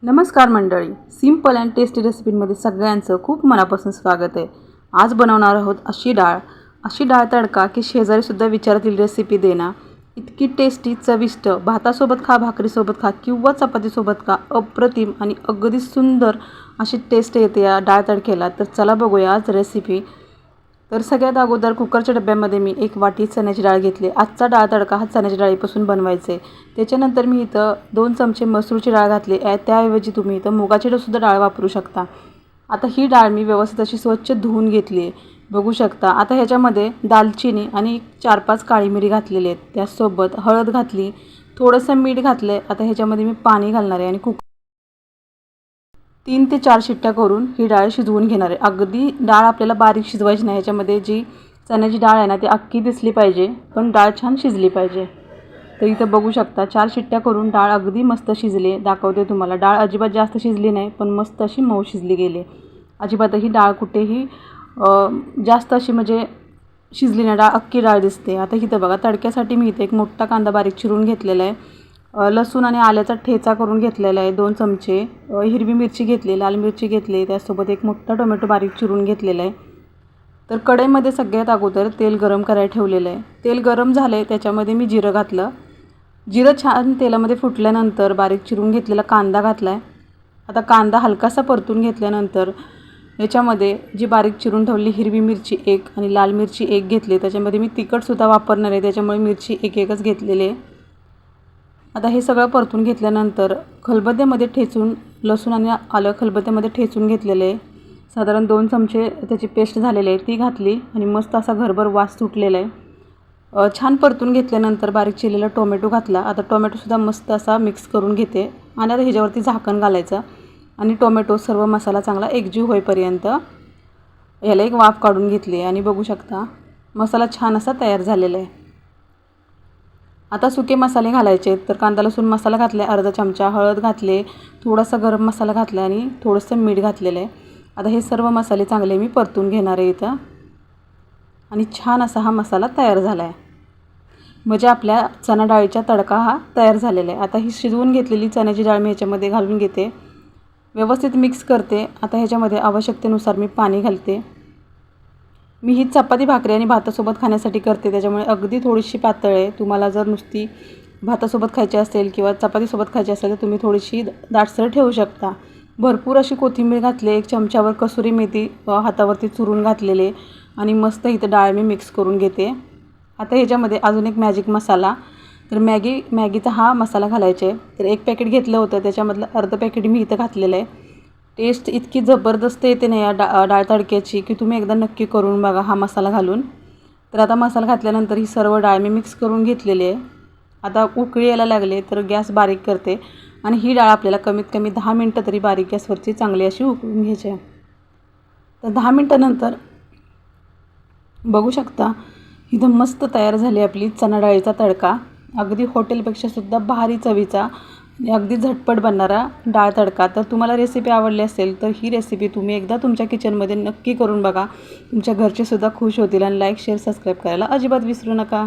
नमस्कार मंडळी, simple and tasty रेसिपीमध्ये सगळ्यांचं खूप मनापासून स्वागत आहे। आज बनवणार आहोत अशी डाळ तडका की शेजारीसुद्धा विचारतील रेसिपी देना। इतकी टेस्टी, चविष्ट, भातासोबत खा, भाकरीसोबत खा किंवा चपातीसोबत खा, अप्रतिम आणि अगदी सुंदर अशी टेस्ट येते या डाळ तडक्याला। तर चला बघूया आज रेसिपी। तर सगळ्यात अगोदर कुकरच्या डब्यामध्ये मी 1 वाटी चण्याची डाळ घेतली। आजचा डाळ तडका हा चण्याच्या डाळीपासून बनवायचा आहे। त्याच्यानंतर मी इथं 2 चमचे मसूरची डाळ घातली आहे, त्याऐवजी तुम्ही इथं मुगाची सुद्धा डाळ वापरू शकता। आता ही डाळ मी व्यवस्थित अशी स्वच्छ धुवून घेतली आहे, बघू शकता। आता ह्याच्यामध्ये दालचिनी आणि 4-5 काळी मिरी घातलेली आहेत, त्यासोबत हळद घातली, थोडंसं मीठ घातलं। आता ह्याच्यामध्ये मी पाणी घालणार आहे आणि 3 ते 4 शिट्ट्या करून ही डाळ शिजवून घेणार आहे। अगदी डाळ आपल्याला बारीक शिजवायची नाही, ह्याच्यामध्ये जी चण्याची डाळ आहे ना ती अख्खी दिसली पाहिजे, पण डाळ छान शिजली पाहिजे। तर इथं बघू शकता 4 शिट्ट्या करून डाळ अगदी मस्त शिजली, दाखवते तुम्हाला। डाळ अजिबात जास्त शिजली नाही, पण मस्त अशी मऊ शिजली गेली। अजिबातही डाळ कुठेही जास्त अशी म्हणजे शिजली नाही, डाळ अख्खी डाळ दिसते। आता इथं बघा तडक्यासाठी मी इथे 1 मोठा कांदा बारीक चिरून घेतलेला आहे, लसूण आणि आल्याचा ठेचा करून घेतलेला आहे 2 चमचे, हिरवी मिरची घेतली, लाल मिरची घेतली, त्यासोबत 1 मोठा टोमॅटो बारीक चिरून घेतलेला आहे। तर कढईमध्ये सगळ्यात अगोदर तेल गरम करायला ठेवलेलं आहे। तेल गरम झाले, त्याच्यामध्ये मी जिरं घातलं। जिरं छान तेलामध्ये फुटल्यानंतर बारीक चिरून घेतलेला कांदा घातला आहे। आता कांदा हलकासा परतून घेतल्यानंतर याच्यामध्ये जी बारीक चिरून ठेवलेली हिरवी मिरची 1 आणि लाल मिरची 1 घेतली। त्याच्यामध्ये मी तिखटसुद्धा वापरणार आहे, त्याच्यामुळे मिरची 1-1च घेतलेली आहे। आता हे सगळं परतून घेतल्यानंतर खलबत्त्यामध्ये ठेचून लसूण आणि आलं खलबत्त्यामध्ये ठेचून घेतलेले आहे, साधारण 2 चमचे त्याची पेस्ट झालेली आहे, ती घातली आणि मस्त असा घरभर वास सुटलेला आहे। छान परतून घेतल्यानंतर बारीक चिरलेला टोमॅटो घातला। आता टोमॅटोसुद्धा मस्त असा मिक्स करून घेते आणि आता ह्याच्यावरती झाकण घालायचं आणि टोमॅटो सर्व मसाला चांगला एकजीव होईपर्यंत याला एक वाफ काढून घेतली आणि बघू शकता मसाला छान असा तयार झालेला आहे। आता सुके मसाले घालायचे आहेत। तर कांदा लसूण मसाला घातला, अर्धा चमचा हळद घातले, थोडासा गरम मसाला घातला आणि थोडंसं मीठ घातलेलं आहे। आता हे सर्व मसाले चांगले मी परतून घेणार आहे इथं आणि छान असा हा मसाला तयार झाला आहे, म्हणजे आपल्या चणा डाळीचा तडका हा तयार झालेला आहे। आता ही शिजवून घेतलेली चण्याची डाळ मी ह्याच्यामध्ये घालून घेते, व्यवस्थित मिक्स करते। आता ह्याच्यामध्ये आवश्यकतेनुसार मी पाणी घालते। मी ही चपाती भाकरी आणि भातासोबत खाण्यासाठी करते, त्याच्यामुळे अगदी थोडीशी पातळ आहे। तुम्हाला जर नुसती भातासोबत खायची असेल किंवा चपातीसोबत खायची असेल तर तुम्ही थोडीशी दाटसर ठेवू शकता। भरपूर अशी कोथिंबीर घातली, 1 चमच्यावर कसुरी मेथी हातावरती चुरून घातलेले आणि मस्त इथं डाळ मी मिक्स करून घेते। आता ह्याच्यामध्ये अजून एक मॅजिक मसाला, तर मॅगीचा हा मसाला घालायचा आहे। तर 1 पॅकेट घेतलं होतं, त्याच्यामधलं अर्धं पॅकेट मी इथं घातलेलं आहे। टेस्ट इतकी जबरदस्त येते ना या डाळ तडक्याची की तुम्ही एकदा नक्की करून बघा हा मसाला घालून। तर आता मसाला घातल्यानंतर ही सर्व डाळ मी मिक्स करून घेतलेली आहे। आता उकळी यायला लागले तर गॅस बारीक करते आणि ही डाळ आपल्याला कमीत कमी 10 मिनटं तरी बारीक गॅसवरची चांगली अशी उकळून घ्यायची आहे। तर 10 मिनटानंतर बघू शकता इथं मस्त तयार झाली आपली चणा डाळीचा तडका, अगदी हॉटेलपेक्षासुद्धा भारी चवीचा आणि अगदी झटपट बनणारा डाळ तडका। तर तुम्हाला रेसिपी आवडली असेल तर ही रेसिपी तुम्ही एकदा तुमच्या किचनमध्ये नक्की करून बघा, तुमच्या घरचेसुद्धा खुश होतील आणि लाईक शेअर सबस्क्राईब करायला अजिबात विसरू नका।